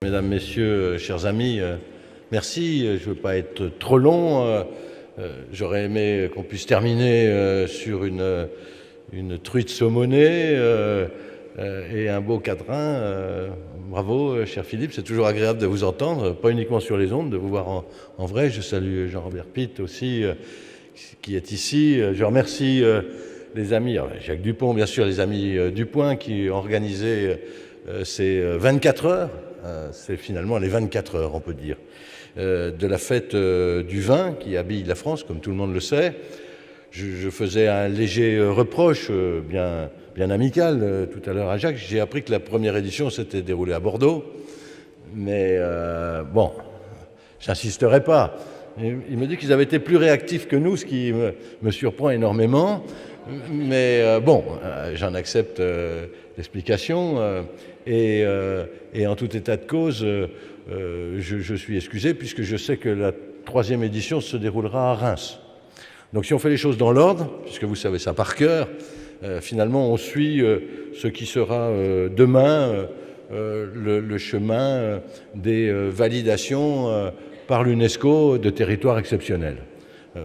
Mesdames, Messieurs, chers amis, merci. Je ne veux pas être trop long. J'aurais aimé qu'on puisse terminer sur une truite saumonée et un beau cadrin. Bravo, cher Philippe, c'est toujours agréable de vous entendre, pas uniquement sur les ondes, de vous voir en vrai. Je salue Jean-Robert Pitt aussi, qui est ici. Je remercie les amis, Jacques Dupont, bien sûr, les amis Dupoint qui ont organisé ces 24 heures. C'est finalement les 24 heures, on peut dire, de la fête du vin qui habille la France, comme tout le monde le sait. Je faisais un léger reproche, bien amical, tout à l'heure à Jacques. J'ai appris que la première édition s'était déroulée à Bordeaux, mais bon, j'insisterai pas. Il me dit qu'ils avaient été plus réactifs que nous, ce qui me surprend énormément. Mais bon, j'en accepte l'explication. Et en tout état de cause, je suis excusé puisque je sais que la 3e édition se déroulera à Reims. Donc si on fait les choses dans l'ordre, puisque vous savez ça par cœur, finalement on suit ce qui sera demain le chemin des validations par l'UNESCO de territoires exceptionnels.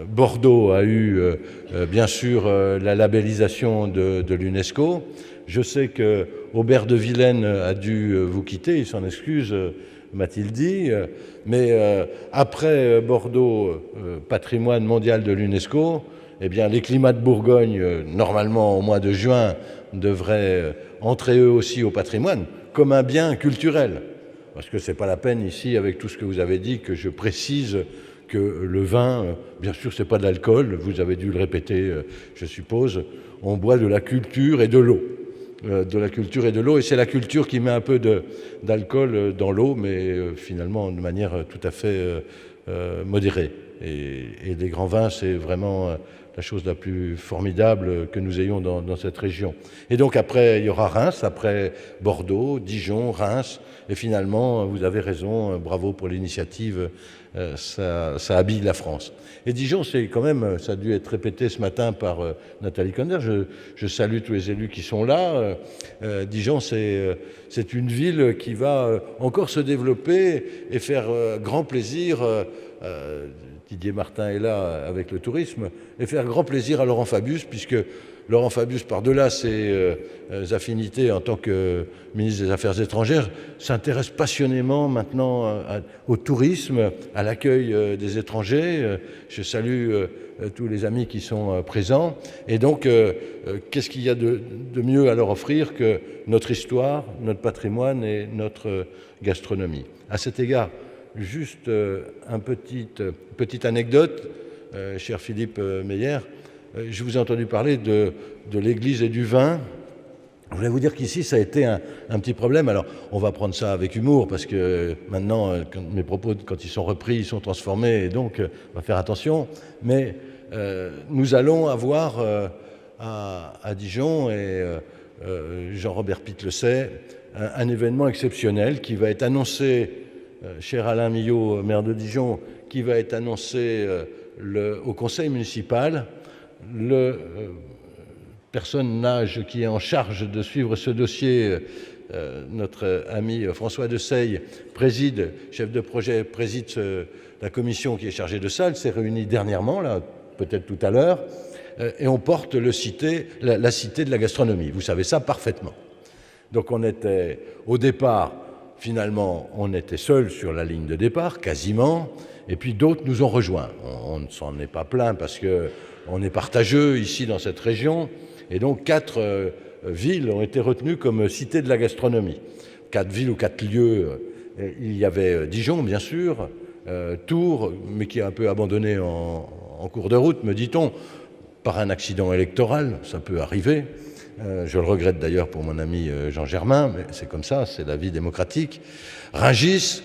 Bordeaux a eu bien sûr la labellisation de l'UNESCO. Je sais que Aubert de Vilaine a dû vous quitter, il s'en excuse, m'a-t-il dit. Mais après Bordeaux, patrimoine mondial de l'UNESCO, eh bien, les climats de Bourgogne, normalement au mois de juin, devraient entrer eux aussi au patrimoine comme un bien culturel. Parce que ce n'est pas la peine ici, avec tout ce que vous avez dit, que je précise que le vin, bien sûr, ce n'est pas de l'alcool, vous avez dû le répéter, je suppose, on boit de la culture et de l'eau. Et c'est la culture qui met un peu d'alcool dans l'eau, mais finalement de manière tout à fait modérée. Et les grands vins, c'est vraiment la chose la plus formidable que nous ayons dans cette région. Et donc après, il y aura Reims, après Bordeaux, Dijon, Reims, et finalement, vous avez raison, bravo pour l'initiative, ça habille la France. Et Dijon, c'est quand même, ça a dû être répété ce matin par Nathalie Conner, je salue tous les élus qui sont là. Dijon, c'est une ville qui va encore se développer et faire grand plaisir, Didier Martin est là avec le tourisme, et faire grand plaisir à Laurent Fabius, puisque Laurent Fabius, par-delà ses affinités en tant que ministre des Affaires étrangères, s'intéresse passionnément maintenant au tourisme, à l'accueil des étrangers. Je salue tous les amis qui sont présents. Et donc, qu'est-ce qu'il y a de mieux à leur offrir que notre histoire, notre patrimoine et notre gastronomie? À cet égard, juste une petite anecdote, cher Philippe Meyer. Je vous ai entendu parler de l'église et du vin. Je voulais vous dire qu'ici, ça a été un petit problème. Alors, on va prendre ça avec humour, parce que maintenant, mes propos, quand ils sont repris, ils sont transformés, et donc, on va faire attention. Mais nous allons avoir à Dijon, et Jean-Robert Pitt le sait, un événement exceptionnel qui va être annoncé, cher Alain Millot, maire de Dijon, qui va être annoncé au conseil municipal. Le personnage qui est en charge de suivre ce dossier, notre ami François Deseille, chef de projet, préside la commission qui est chargée de ça. Elle s'est réunie dernièrement, là, peut-être tout à l'heure, et on porte la cité de la gastronomie. Vous savez ça parfaitement. Donc on était, au départ, finalement, on était seuls sur la ligne de départ, quasiment, et puis d'autres nous ont rejoints. On ne s'en est pas plaint parce qu'on est partageux ici dans cette région, et donc 4 villes ont été retenues comme cité de la gastronomie. 4 villes ou 4 lieux. Il y avait Dijon, bien sûr, Tours, mais qui est un peu abandonné en cours de route, me dit-on, par un accident électoral, ça peut arriver. Je le regrette d'ailleurs pour mon ami Jean Germain, mais c'est comme ça, c'est la vie démocratique. Rungis,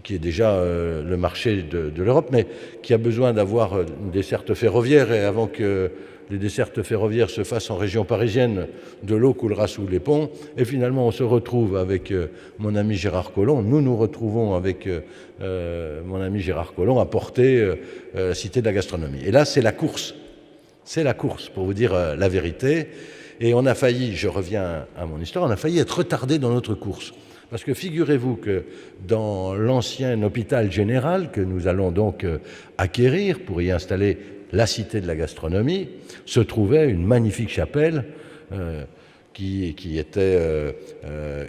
qui est déjà le marché de l'Europe, mais qui a besoin d'avoir une desserte ferroviaire, et avant que les dessertes ferroviaires se fassent en région parisienne, de l'eau coulera sous les ponts, et finalement on se retrouve avec mon ami Gérard Collomb, nous nous retrouvons avec mon ami Gérard Collomb à porter la cité de la gastronomie. Et là c'est la course, pour vous dire la vérité. Et on a failli, je reviens à mon histoire, on a failli être retardé dans notre course. Parce que figurez-vous que dans l'ancien hôpital général que nous allons donc acquérir pour y installer la Cité de la gastronomie, se trouvait une magnifique chapelle qui était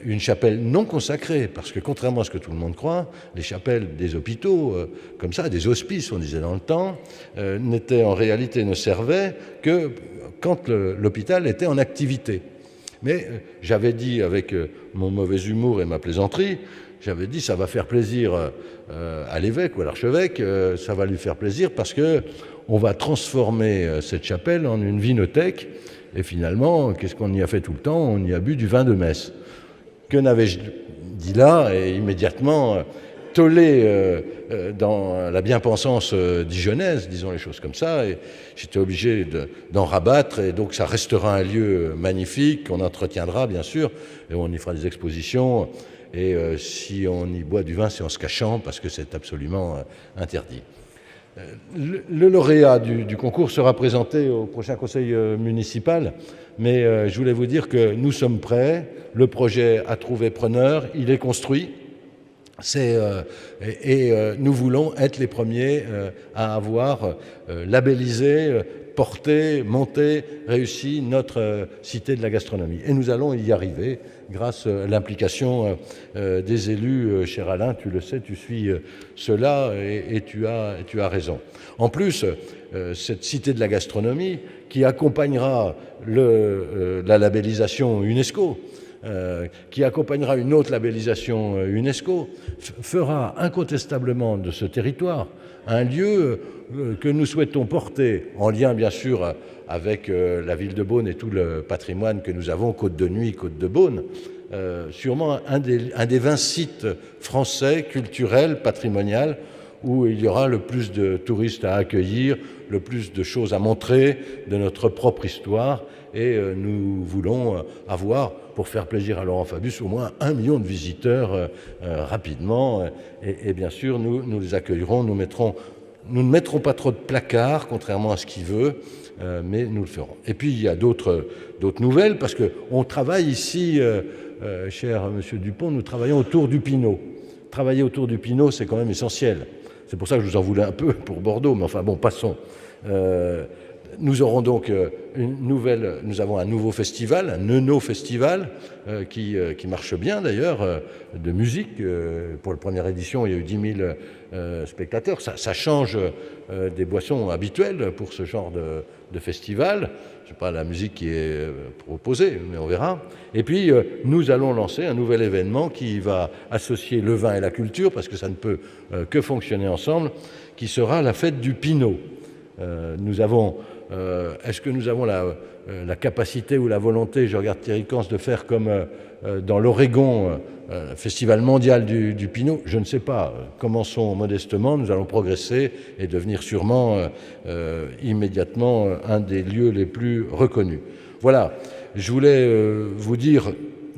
une chapelle non consacrée, parce que contrairement à ce que tout le monde croit, les chapelles des hôpitaux, comme ça, des hospices, on disait dans le temps, en réalité ne servaient que quand l'hôpital était en activité. Mais j'avais dit, avec mon mauvais humour et ma plaisanterie, j'avais dit ça va faire plaisir à l'évêque ou à l'archevêque, ça va lui faire plaisir parce que on va transformer cette chapelle en une vinothèque. Et finalement, qu'est-ce qu'on y a fait tout le temps? On y a bu du vin de messe. Que n'avais-je dit là? Et immédiatement, tollé dans la bien-pensance dijonnaise, disons les choses comme ça, et j'étais obligé d'en rabattre, et donc ça restera un lieu magnifique, qu'on entretiendra bien sûr, et on y fera des expositions, et si on y boit du vin, c'est en se cachant, parce que c'est absolument interdit. Le lauréat du concours sera présenté au prochain conseil municipal, mais je voulais vous dire que nous sommes prêts, le projet a trouvé preneur, il est construit, nous voulons être les premiers à avoir labellisé, porté, monté, réussi notre cité de la gastronomie. Et nous allons y arriver grâce à l'implication des élus. Cher Alain, tu le sais, tu suis cela et tu as raison. En plus, cette cité de la gastronomie qui accompagnera la labellisation UNESCO, qui accompagnera une autre labellisation UNESCO, fera incontestablement de ce territoire un lieu que nous souhaitons porter en lien bien sûr avec la ville de Beaune et tout le patrimoine que nous avons, Côte de Nuit, Côte de Beaune, sûrement un des 20 sites français, culturels, patrimoniaux, où il y aura le plus de touristes à accueillir, le plus de choses à montrer de notre propre histoire. Et nous voulons avoir, pour faire plaisir à Laurent Fabius, au moins 1 million de visiteurs rapidement. Et bien sûr, nous les accueillerons. Nous ne mettrons pas trop de placards, contrairement à ce qu'il veut, mais nous le ferons. Et puis, il y a d'autres nouvelles, parce qu'on travaille ici, cher Monsieur Dupont, nous travaillons autour du Pinot. Travailler autour du Pinot, c'est quand même essentiel. C'est pour ça que je vous en voulais un peu pour Bordeaux, mais enfin bon, passons. Nous aurons donc nous avons un nouveau festival, un Neuno-festival, qui marche bien d'ailleurs, de musique. Pour la première édition, il y a eu 10 000 spectateurs. Ça change des boissons habituelles pour ce genre de festival. Je ne sais pas la musique qui est proposée, mais on verra. Et puis, nous allons lancer un nouvel événement qui va associer le vin et la culture, parce que ça ne peut que fonctionner ensemble, qui sera la fête du Pinot. Est-ce que nous avons la capacité ou la volonté, je regarde Thierry Cans, de faire comme dans l'Oregon, Festival mondial du Pinot? Je ne sais pas. Commençons modestement, nous allons progresser et devenir sûrement immédiatement un des lieux les plus reconnus. Voilà, je voulais vous dire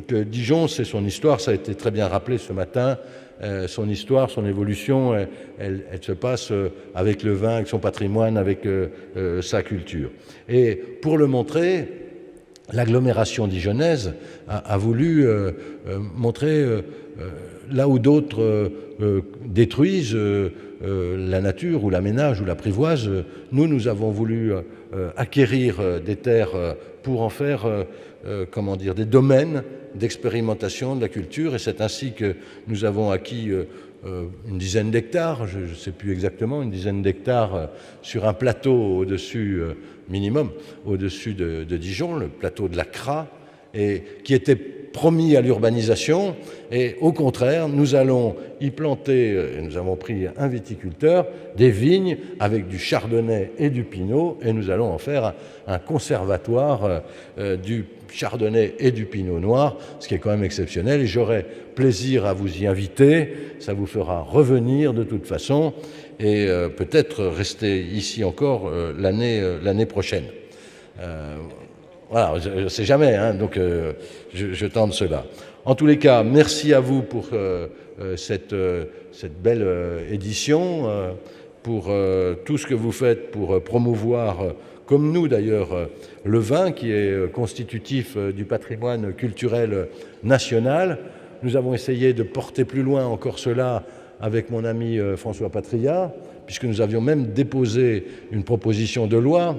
que Dijon, c'est son histoire, ça a été très bien rappelé ce matin. Son histoire, son évolution, elle se passe avec le vin, avec son patrimoine, avec sa culture. Et pour le montrer, l'agglomération dijonnaise a voulu montrer là où d'autres détruisent la nature ou l'aménagent ou l'apprivoisent. Nous avons voulu acquérir des terres pour en faire des domaines d'expérimentation de la culture, et c'est ainsi que nous avons acquis une dizaine d'hectares, je ne sais plus exactement, une dizaine d'hectares sur un plateau au-dessus, minimum, au-dessus de Dijon, le plateau de la Cras, et qui était promis à l'urbanisation, et au contraire, nous allons y planter, et nous avons pris un viticulteur, des vignes avec du chardonnay et du pinot, et nous allons en faire un conservatoire du chardonnay et du pinot noir, ce qui est quand même exceptionnel, et j'aurai plaisir à vous y inviter, ça vous fera revenir de toute façon, et peut-être rester ici encore l'année prochaine. Voilà, je ne sais jamais, hein, donc je tente cela. En tous les cas, merci à vous pour cette belle édition, pour tout ce que vous faites pour promouvoir, comme nous d'ailleurs, le vin qui est constitutif du patrimoine culturel national. Nous avons essayé de porter plus loin encore cela avec mon ami François Patriat, puisque nous avions même déposé une proposition de loi.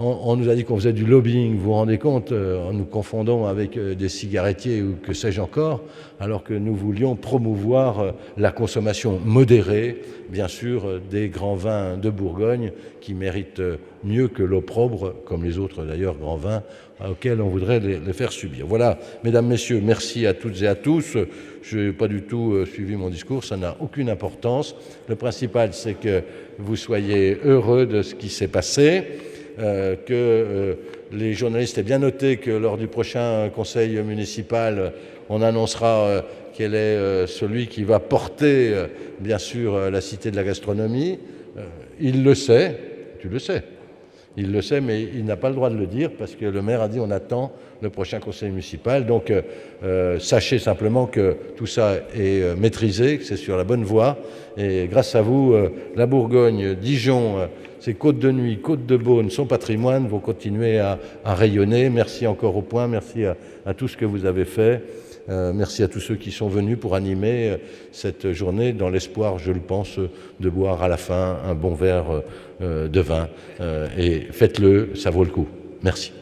On nous a dit qu'on faisait du lobbying, vous vous rendez compte, en nous confondant avec des cigarettiers ou que sais-je encore, alors que nous voulions promouvoir la consommation modérée, bien sûr, des grands vins de Bourgogne qui méritent mieux que l'opprobre, comme les autres d'ailleurs grands vins, auxquels on voudrait les faire subir. Voilà, mesdames, messieurs, merci à toutes et à tous. Je n'ai pas du tout suivi mon discours, ça n'a aucune importance. Le principal, c'est que vous soyez heureux de ce qui s'est passé. Que les journalistes aient bien noté que lors du prochain conseil municipal, on annoncera quel est celui qui va porter, bien sûr, la Cité de la gastronomie. Il le sait, tu le sais. Il le sait, mais il n'a pas le droit de le dire parce que le maire a dit on attend le prochain conseil municipal. Donc, sachez simplement que tout ça est maîtrisé, que c'est sur la bonne voie. Et grâce à vous, la Bourgogne, Dijon, ces côtes de nuit, côtes de Beaune, son patrimoine vont continuer à rayonner. Merci encore au point, merci à tout ce que vous avez fait. Merci à tous ceux qui sont venus pour animer cette journée dans l'espoir, je le pense, de boire à la fin un bon verre de vin. Et faites-le, ça vaut le coup. Merci.